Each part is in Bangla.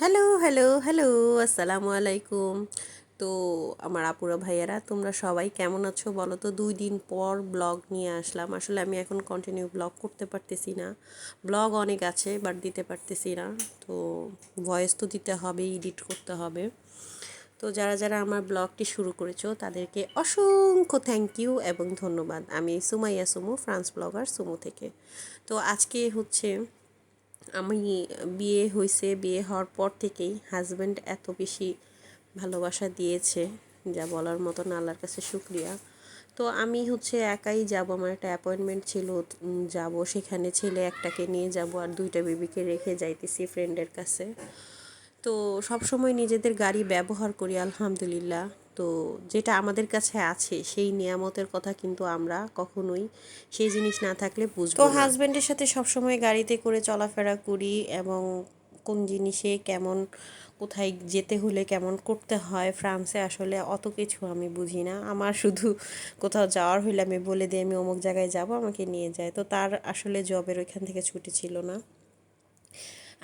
হ্যালো হ্যালো হ্যালো, আসসালামু আলাইকুম। তো আমার আপুরা ভাইয়ারা, তোমরা সবাই কেমন আছো বলো তো? 2 দিন পর ব্লগ নিয়ে আসলাম। আসলে আমি এখন কন্টিনিউ ব্লগ করতে পারতেছি না। ব্লগ অনেক আছে বাট দিতে পারতেছি না। তো ভয়েস তো দিতে হবে, এডিট করতে হবে। তো যারা যারা আমার ব্লগটি শুরু করেছো তাদেরকে অসংখ্য থ্যাংক ইউ এবং ধন্যবাদ। আমি সুমাইয়া সুমু, ফ্রান্স ব্লগার সুমু থেকে। তো আজকে হচ্ছে আমি বিয়ে হয়েছে, বিয়ে হওয়ার পর থেকেই হাজব্যান্ড এত বেশি ভালোবাসা দিয়েছে যা বলার মতো না, আল্লাহর কাছে শুক্রিয়া। তো আমি হচ্ছে একাই যাব, আমার একটা অ্যাপয়েন্টমেন্ট ছিল, যাব সেখানে। ছেলে একটাকে নিয়ে যাব আর 2টা বেবিকে রেখে যাইতেছি ফ্রেন্ডের কাছে। তো সব সময় নিজেদের গাড়ি ব্যবহার করি আলহামদুলিল্লাহ। তো যেটা আমাদের কাছে আছে সেই নিয়ামতের কথা কিন্তু আমরা কখনোই সেই জিনিস না থাকলে বুঝবো না। তো হাজব্যান্ডের সাথে সব সময় গাড়িতে করে চলাফেরা করি এবং কোন জিনিসে কেমন, কোথায় যেতে হলে কেমন করতে হয়। ফ্রান্সে আসলে অত কিছু আমি বুঝি না। আমার শুধু কোথাও যাওয়ার হলে আমি বলে দিই আমি অমুক জায়গায় যাব, আমাকে নিয়ে যায়। তো তার আসলে জবের ওইখান থেকে ছুটি ছিল না।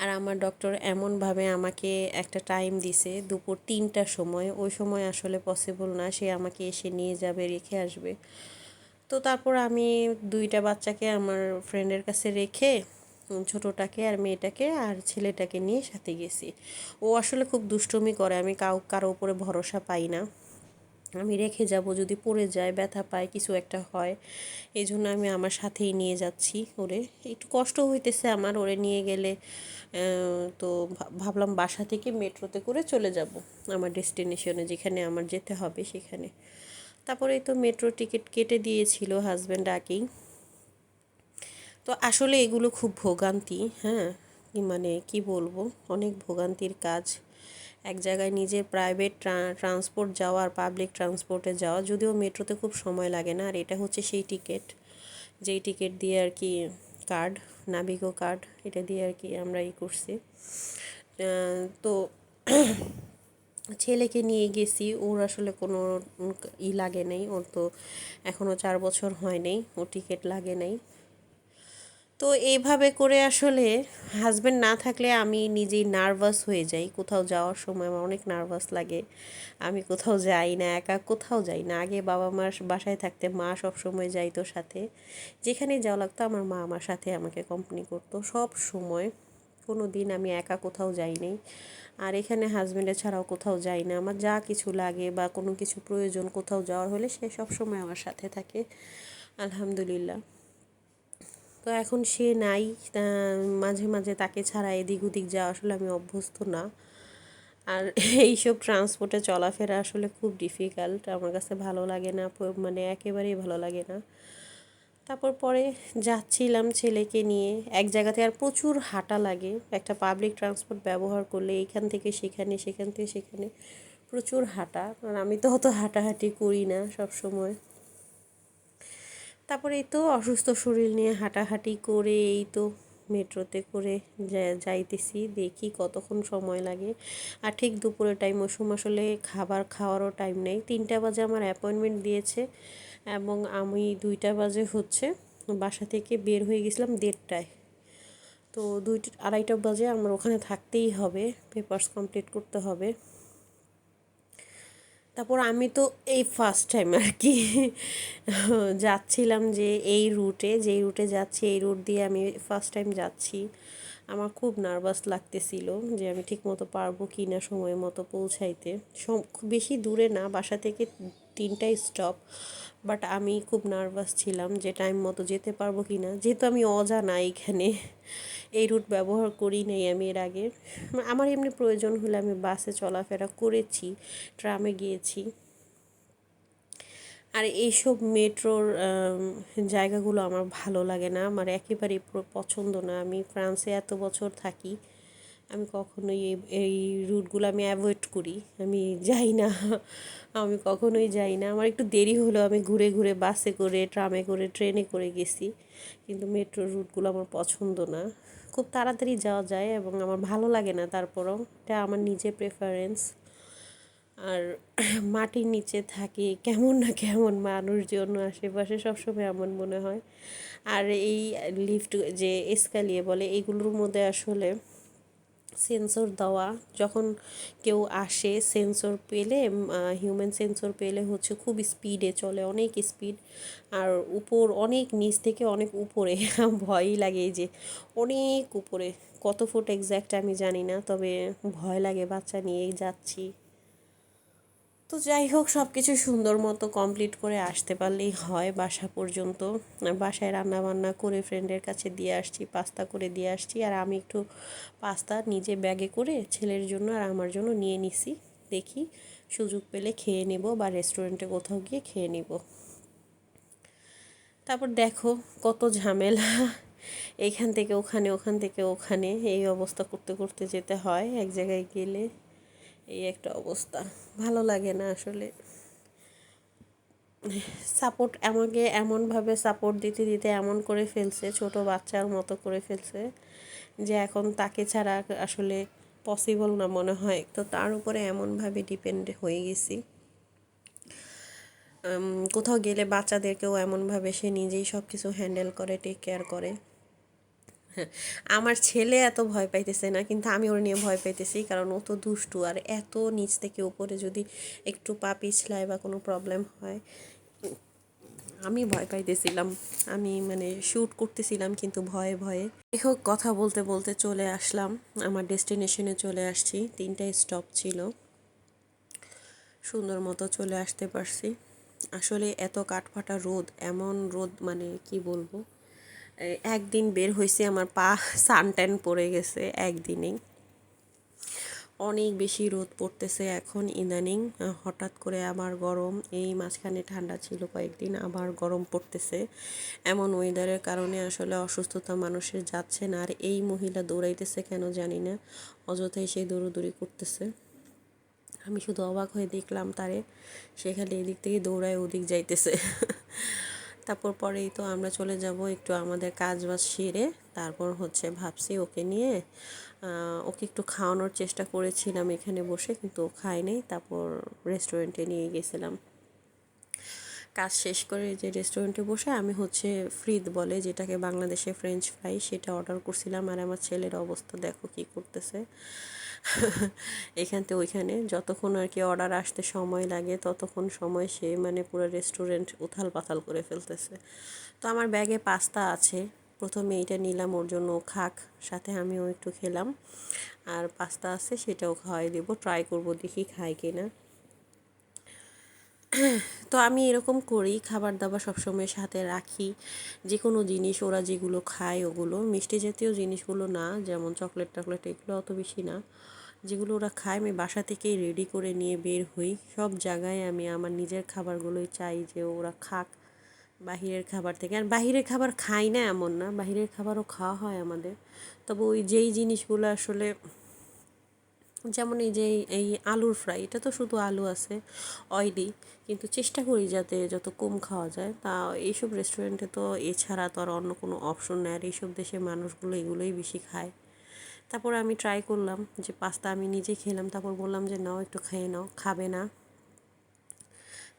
আর আমার ডক্টর এমনভাবে আমাকে একটা টাইম দিছে দুপুর 3টার সময়, ওই সময় আসলে পসিবল না, সে আমাকে এসে নিয়ে যাবে, রেখে আসবে। তো তারপর আমি 2টা বাচ্চাকে আমার ফ্রেন্ডের কাছে রেখে, ছোটোটাকে আর মেয়েটাকে আর ছেলেটাকে নিয়ে সাথে গেছি। ও আসলে খুব দুষ্টুমি করে, আমি কারো উপরে ভরসা পাই না। আমি রেখে যাব, যদি পড়ে যায়, ব্যথা পায়, কিছু একটা হয়, এই জন্য আমি আমার সাথেই নিয়ে যাচ্ছি ওরে। একটু কষ্ট হইতেছে আমার ওরে নিয়ে গেলে। তো ভাবলাম বাসা থেকে মেট্রোতে করে চলে যাব আমার ডেস্টিনেশনে, যেখানে আমার যেতে হবে সেখানে। তারপরেই তো মেট্রো টিকিট কেটে দিয়েছিল হাজব্যান্ড আগেই। তো আসলে এগুলো খুব ভোগান্তি, হ্যাঁ, মানে কি বলবো, অনেক ভোগান্তির কাজ। এক জায়গায় নিজের প্রাইভেট ট্রান্সপোর্ট যাওয়া আর পাবলিক ট্রান্সপোর্টে যাওয়া, যদিও মেট্রোতে খুব সময় লাগে না। আর এটা হচ্ছে সেই টিকিট, যেই টিকিট দিয়ে আর কি, কার্ড, নাবিগো কার্ড, এটা দিয়ে আর কি আমরা করছি। তো ছেলেকে নিয়ে গেছি, ওর আসলে কোনো লাগে নাই, ওর তো এখনও 4 বছর হয় নাই, ওর টিকিট লাগে নাই। তো এইভাবে করে আসলে হাজব্যান্ড না থাকলে আমি নিজেই নার্ভাস হয়ে যাই। কোথাও যাওয়ার সময় আমার অনেক নার্ভাস লাগে। আমি কোথাও যাই না, একা কোথাও যাই না। আগে বাবা মার বাসায় থাকতে মা সব সময় যাইতো সাথে, যেখানে যাওয়া লাগতো আমার মা আমার সাথে আমাকে কোম্পানি করতো সব সময়। কোনো দিন আমি একা কোথাও যাই নাই। আর এখানে হাজব্যান্ডের ছাড়াও কোথাও যাই না। আমার যা কিছু লাগে বা কোনো কিছু প্রয়োজন কোথাও যাওয়ার হলে সে সব সময় আমার সাথে থাকে আলহামদুলিল্লাহ। তো এখন সে নাই, মাঝে মাঝে তাকে ছাড়া এদিক ওদিক যাওয়া আসলে আমি অভ্যস্ত না। আর এইসব ট্রান্সপোর্টে চলাফেরা আসলে খুব ডিফিকাল্ট, আমার কাছে ভালো লাগে না, মানে একেবারেই ভালো লাগে না। তারপর পরে যাচ্ছিলাম ছেলেকে নিয়ে এক জায়গাতে, আর প্রচুর হাঁটা লাগে একটা পাবলিক ট্রান্সপোর্ট ব্যবহার করলে, এইখান থেকে সেখানে, সেখান থেকে সেখানে, প্রচুর হাঁটা। আর আমি তো অত হাঁটাহাঁটি করি না সব সময়। তারপরে এই তো অসুস্থ শরীর নিয়ে হাঁটাহাঁটি করে এই তো মেট্রোতে করে যাইতেছি, দেখি কতক্ষণ সময় লাগে। আর ঠিক দুপুরের টাইম, ওই সময় আসলে খাবার খাওয়ারও টাইম নেই। 3টা বাজে আমার অ্যাপয়েন্টমেন্ট দিয়েছে এবং আমি 2টা বাজে হচ্ছে বাসা থেকে বের হয়ে গেছিলাম 1:30টায়। তো 2-2:30 বাজে আমার ওখানে থাকতেই হবে, পেপারস কমপ্লিট করতে হবে। তারপর আমি তো এই ফার্স্ট টাইম আর কি যাচ্ছিলাম, যে এই রুটে, যেই রুটে যাচ্ছি এই রুট দিয়ে আমি ফার্স্ট টাইম যাচ্ছি। আমার খুব নার্ভাস লাগতেছিল যে আমি ঠিকমতো পারবো কি না সময় মতো পৌঁছাইতে। খুব বেশি দূরে না, বাসা থেকে 3টা স্টপ, বাট আমি খুব নার্ভাস ছিলাম যে টাইম মতো যেতে পারবো কি না, যেহেতু আমি অজানা এইখানে, এই রুট ব্যবহার করি নাই আমি এর আগে। আমার এমনি প্রয়োজন হলে আমি বাসে চলাফেরা করেছি, ট্রামে গিয়েছি। আর এইসব মেট্রোর জায়গাগুলো আমার ভালো লাগে না, আমার একেবারেই পছন্দ না। আমি ফ্রান্সে এত বছর থাকি, আমি কখনোই এই রুটগুলো আমি অ্যাভয়েড করি, আমি যাই না, আমি কখনোই যাই না। আমার একটু দেরি হলেও আমি ঘুরে ঘুরে বাসে করে, ট্রামে করে, ট্রেনে করে গেছি, কিন্তু মেট্রো রুটগুলো আমার পছন্দ না। খুব তাড়াতাড়ি যাওয়া যায় এবং আমার ভালো লাগে না, তারপরও এটা আমার নিজের প্রেফারেন্স। আর মাটির নিচে থাকি, কেমন না কেমন মানুষজন আশেপাশে সবসময় এমন মনে হয়। আর এই লিফট, যে এসকালিয়ে বলে, এগুলোর মধ্যে আসলে সেন্সর দেওয়া, যখন কেউ আসে সেন্সর পেলে, হিউম্যান সেন্সর পেলে হচ্ছে খুব স্পিডে চলে, অনেক স্পিড, আর উপর অনেক নিচ থেকে অনেক উপরে ভয়ই লাগে, এই যে অনেক উপরে, কত ফুট এক্স্যাক্ট আমি জানি না, তবে ভয় লাগে, বাচ্চা নিয়েই যাচ্ছি। তো যাই হোক, সব কিছু সুন্দর মতো কমপ্লিট করে আসতে পারলেই হয় বাসা পর্যন্ত। বাসায় রান্না বান্না করে ফ্রেন্ডের কাছে দিয়ে আসছি, পাস্তা করে দিয়ে আসছি, আর আমি একটু পাস্তা নিজে ব্যাগে করে ছেলের জন্য আর আমার জন্য নিয়ে নিছি। দেখি সুযোগ পেলে খেয়ে নেব বা রেস্টুরেন্টে কোথাও গিয়ে খেয়ে নেব। তারপর দেখো কত ঝামেলা, এইখান থেকে ওখানে, ওখান থেকে ওখানে, এই অবস্থা করতে করতে যেতে হয় এক জায়গায় গেলে। এই একটা অবস্থা, ভালো লাগে না আসলে। সাপোর্ট আমাকে এমনভাবে সাপোর্ট দিতে দিতে এমন করে ফেলছে, ছোট বাচ্চার মতো করে ফেলছে, যে এখন তাকে ছাড়া আসলে পসিবল না মনে হয়। তো তার উপরে এমনভাবে ডিপেন্ড হয়ে গেছি। কোথাও গেলে বাচ্চাদেরকেও এমনভাবে সে নিজেই সব কিছু হ্যান্ডেল করে, টেক কেয়ার করে। হ্যাঁ, আমার ছেলে এত ভয় পাইতেছে না, কিন্তু আমি ওর নিয়ে ভয় পাইতেছি, কারণ ও তো দুষ্টু, আর এত নিচ থেকে উপরে যদি একটু পা পিছলায় বা কোনো প্রবলেম হয়, আমি ভয় পাইতেছিলাম। আমি মানে শ্যুট করতেছিলাম কিন্তু ভয়ে ভয়ে। যাই হোক, কথা বলতে বলতে চলে আসলাম, আমার ডেস্টিনেশনে চলে আসছি। 3টা স্টপ ছিল, সুন্দর মতো চলে আসতে পারছি। আসলে এত কাঠফাটা রোদ, এমন রোদ মানে কি বলবো, একদিন বের হয়েছে আমার পা সানট্যান পড়ে গেছে একদিনেই। অনেক বেশি রোদ পড়তেছে এখন ইদানিং, হঠাৎ করে আবার গরম, এই মাঝখানে ঠান্ডা ছিল কয়েকদিন, আবার গরম পড়তেছে। এমন ওয়েদারের কারণে আসলে অসুস্থতা মানুষের যাচ্ছে না। আর এই মহিলা দৌড়াইতেছে কেন জানি না, অযথাই সে দৌড়োদৌড়ি করতেছে। আমি শুধু অবাক হয়ে দেখলাম তারে, সেখানে এদিক থেকে দৌড়ায় ওদিক যাইতেছে। তারপর পরেই তো আমরা চলে যাব একটু আমাদের কাজ বাজ সেরে। তারপর হচ্ছে ভাবছি ওকে নিয়ে, ওকে একটু খাওয়ানোর চেষ্টা করেছিলাম এখানে বসে, কিন্তু ও খায় নাই। তারপর রেস্টুরেন্টে নিয়ে গেছিলাম। কাজ শেষ করে যে রেস্টুরেন্টে বসে আমি হচ্ছে ফ্রিদ বলে, যেটাকে বাংলাদেশে ফ্রেঞ্চ ফ্রাই, সেটা অর্ডার করছিলাম। আর আমার ছেলের অবস্থা দেখো কি করতেছে, এখান থেকে ওইখানে যতক্ষণ আর কি অর্ডার আসতে সময় লাগে ততক্ষণ সময় সে মানে পুরো রেস্টুরেন্ট উথাল পাথাল করে ফেলতেছে। তো আমার ব্যাগে পাস্তা আছে, প্রথমে এইটা নিলাম ওর জন্য, ও খাক, সাথে আমিও একটু খেলাম। আর পাস্তা আছে, সেটাও খাওয়াই দেবো, ট্রাই করব দেখি খায় কিনা। তো আমি এরকম করি, খাবার দাবার সবসময় সাথে রাখি। যে কোনো জিনিস ওরা যেগুলো খায়, ওগুলো মিষ্টি জাতীয় জিনিসগুলো না, যেমন চকলেট টকলেট এগুলো অত বেশি না, যেগুলো ওরা খায় আমি বাসা থেকেই রেডি করে নিয়ে বের হই। সব জায়গায় আমি আমার নিজের খাবারগুলোই চাই যে ওরা খাক বাহিরের খাবার থেকে। আর বাহিরের খাবার খাই না এমন না, বাহিরের খাবারও খাওয়া হয় আমাদের, তবে ওই যেই জিনিসগুলো আসলে, যেমন এই যে এই আলুর ফ্রাই, এটা তো শুধু আলু আছে, অয়েলি, কিন্তু চেষ্টা করি যাতে যত কম খাওয়া যায়। তা এইসব রেস্টুরেন্টে তো এছাড়া তো আর অন্য কোনো অপশন নেই, আর এইসব দেশের মানুষগুলো এগুলোই বেশি খায়। তারপর আমি ট্রাই করলাম যে পাস্তা আমি নিজে খেলাম, তারপর বললাম যে নাও একটু খেয়ে নাও, খাবে না,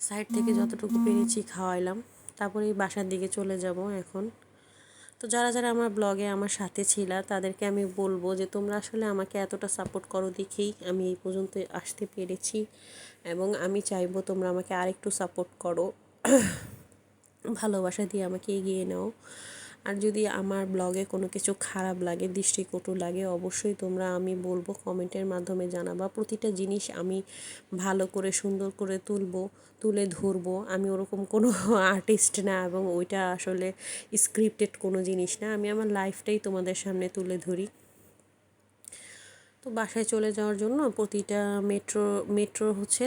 সাইড থেকে যতটুকু পেরেছি খাওয়াইলাম। তারপরে এই বাসার দিকে চলে যাব এখন। তো যারা যারা আমার ব্লগে আমার সাথে ছিলা তাদেরকে আমি বলবো যে তোমরা আসলে আমাকে এতটা সাপোর্ট করো দেখেই আমি এই পর্যন্ত আসতে পেরেছি, এবং আমি চাইবো তোমরা আমাকে আরেকটু সাপোর্ট করো, ভালোবাসা দিয়ে আমাকে এগিয়ে নাও। আর যদি আমার ব্লগে কোনো কিছু খারাপ লাগে, দৃষ্টিকটু লাগে, অবশ্যই তোমরা, আমি বলবো, কমেন্টের মাধ্যমে জানাবা। প্রতিটা জিনিস আমি ভালো করে সুন্দর করে তুলে ধরবো। আমি ওরকম কোনো আর্টিস্ট না, এবং ওইটা আসলে স্ক্রিপ্টেড কোনো জিনিস না, আমি আমার লাইফটাই তোমাদের সামনে তুলে ধরি। তো বাসায় চলে যাওয়ার জন্য প্রতিটা মেট্রো হচ্ছে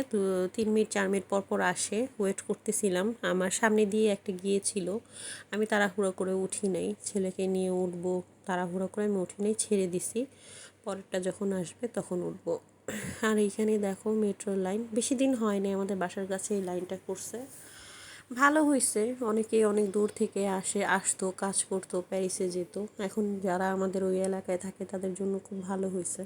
3 মিনিট 4 মিনিট পর পর আসে, ওয়েট করতেছিলাম। আমার সামনে দিয়ে একটা গিয়েছিল, আমি তাড়াহুড়ো করে উঠি নাই, ছেলেকে নিয়ে উঠবো তাড়াহুড়ো করে আমি উঠি নাই, ছেড়ে দিছি, পরেরটা যখন আসবে তখন উঠবো। আর এইখানে দেখো মেট্রো লাইন, বেশি দিন হয় নাই আমাদের বাসার কাছে এই লাইনটা করছে, ভালো হয়েছে। অনেকেই অনেক দূর থেকে আসতো, কাজ করতো, প্যারিসে যেত, এখন যারা আমাদের ওই এলাকায় থাকে তাদের জন্য খুব ভালো হয়েছে।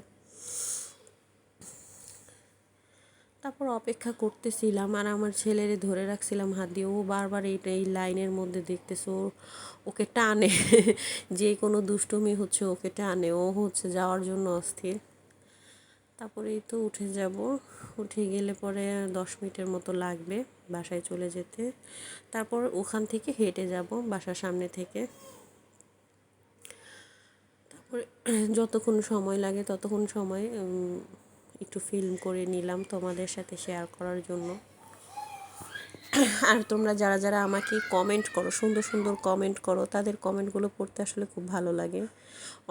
তারপর অপেক্ষা করতেছিলাম, আর আমার ছেলেরে ধরে রাখছিলাম হাত দিয়ে, ও বারবার এই লাইনের মধ্যে দেখতেছে, ওকে টানে যে কোনো দুষ্টুমি হচ্ছে ওকে টানে, ও হচ্ছে যাওয়ার জন্য অস্থির। তারপরে এই তো উঠে যাব, উঠে গেলে পরে 10 মিনিটের মতো লাগবে বাসায় চলে যেতে। তারপর ওখান থেকে হেঁটে যাব বাসার সামনে থেকে। তারপরে যতক্ষণ সময় লাগে ততক্ষণ সময় একটু ফিল্ম করে নিলাম তোমাদের সাথে শেয়ার করার জন্য। আর তোমরা যারা যারা আমাকে কমেন্ট করো, সুন্দর সুন্দর কমেন্ট করো, তাদের কমেন্টগুলো পড়তে আসলে খুব ভালো লাগে,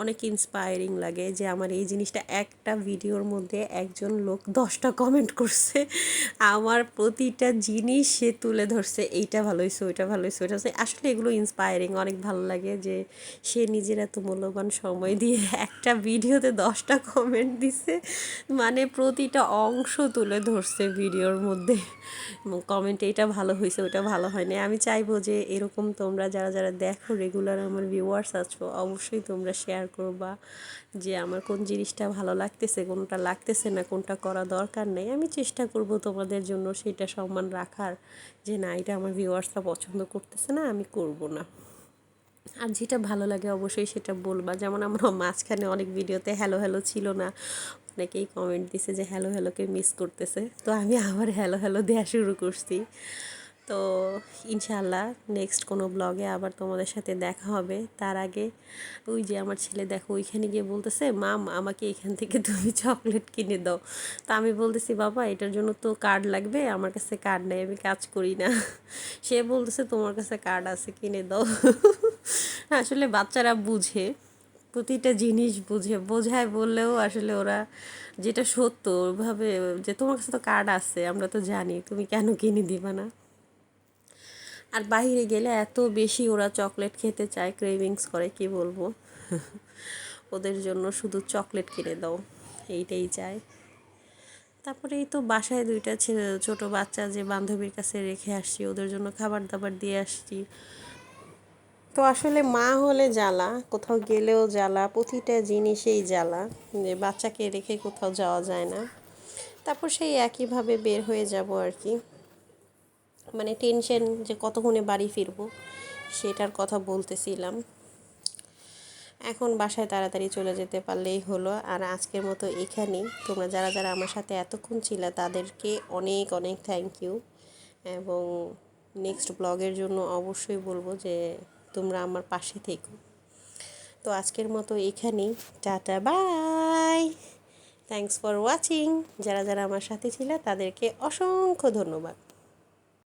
অনেক ইন্সপায়ারিং লাগে যে আমার এই জিনিসটা, একটা ভিডিওর মধ্যে একজন লোক 10টা কমেন্ট করছে, আমার প্রতিটা জিনিস সে তুলে ধরছে, এইটা ভালো হয়েছে, ওইটা ভালো হয়েছে, ওইটা হচ্ছে, আসলে এগুলো ইন্সপায়ারিং, অনেক ভালো লাগে যে সে নিজের এত মূল্যবান সময় দিয়ে একটা ভিডিওতে 10টা কমেন্ট দিছে, মানে প্রতিটা অংশ তুলে ধরছে ভিডিওর মধ্যে। কমেন্টে এটা ভালো হয়েছে, ওটা ভালো হয়নি। আমি চাইবো যে এরকম তোমরা যারা যারা দেখো রেগুলার আমার ভিউয়ার্স আছো, অবশ্যই তোমরা শেয়ার করবা যে আমার কোন জিনিসটা ভালো লাগতেছে, কোনটা লাগতেছে না, কোনটা করা দরকার নেই। আমি চেষ্টা করব তোমাদের জন্য সেটা সম্মান রাখার, যে না এটা আমার ভিউয়ার্সরা পছন্দ করতেছে না, আমি করব না। আর যেটা ভালো লাগে অবশ্যই সেটা বলবা। যেমন আমার মাঝখানে অনেক ভিডিওতে হ্যালো হ্যালো ছিল না, অনেকেই কমেন্ট দিছে যে হ্যালো হ্যালোকে মিস করতেছে, তো আমি আবার হ্যালো হ্যালো দেওয়া শুরু করছি। তো ইনশাআল্লাহ নেক্সট কোনো ব্লগে আবার তোমাদের সাথে দেখা হবে। তার আগে ওই যে আমার ছেলে দেখো ওইখানে গিয়ে বলতেছে, মাম আমাকে এখান থেকে তুমি চকলেট কিনে দাও। তা আমি বলতেছি, বাবা এটার জন্য তো কার্ড লাগবে, আমার কাছে কার্ড নেই, আমি কাজ করি না। সে বলতেছে তোমার কাছে কার্ড আছে, কিনে দাও। আসলে বাচ্চারা বুঝে, প্রতিটা জিনিস বুঝে, বোঝায় বললেও আসলে ওরা যেটা সত্য ওইভাবে, যে তোমার কাছে তো কার্ড আছে, আমরা তো জানি, তুমি কেন কিনে দিবা না। আর বাইরে গেলে এত বেশি ওরা চকলেট খেতে চায়, ক্রেভিংস করে, কি বলবো। ওদের জন্য শুধু চকলেট কিনে দাও, এইটাই চায়। তারপরে এই তো বাসায় দুইটা ছেলে, ছোটো বাচ্চা যে বান্ধবীর কাছে রেখে আসছি, ওদের জন্য খাবার দাবার দিয়ে আসছি। তো আসলে মা হলে জ্বালা, কোথাও গেলেও জ্বালা, প্রতিটা জিনিসেই জ্বালা, যে বাচ্চাকে রেখে কোথাও যাওয়া যায় না। তারপর সেই একইভাবে বের হয়ে যাব আর কি, মানে টেনশন যে কতক্ষণে বাড়ি ফিরবো সেটার কথা বলতেছিলাম। এখন বাসায় তাড়াতাড়ি চলে যেতে পারলেই হলো। আর আজকের মতো এখানেই, তোমরা যারা যারা আমার সাথে এতক্ষণ ছিলে তাদেরকে অনেক অনেক থ্যাংক ইউ। এবং নেক্সট ব্লগের জন্য অবশ্যই বলবো যে তোমরা আমার পাশে থেকো। তো আজকের মতো এখানেই, tata bye, thanks for watching. যারা যারা আমার সাথে ছিল তাদেরকে অসংখ্য ধন্যবাদ।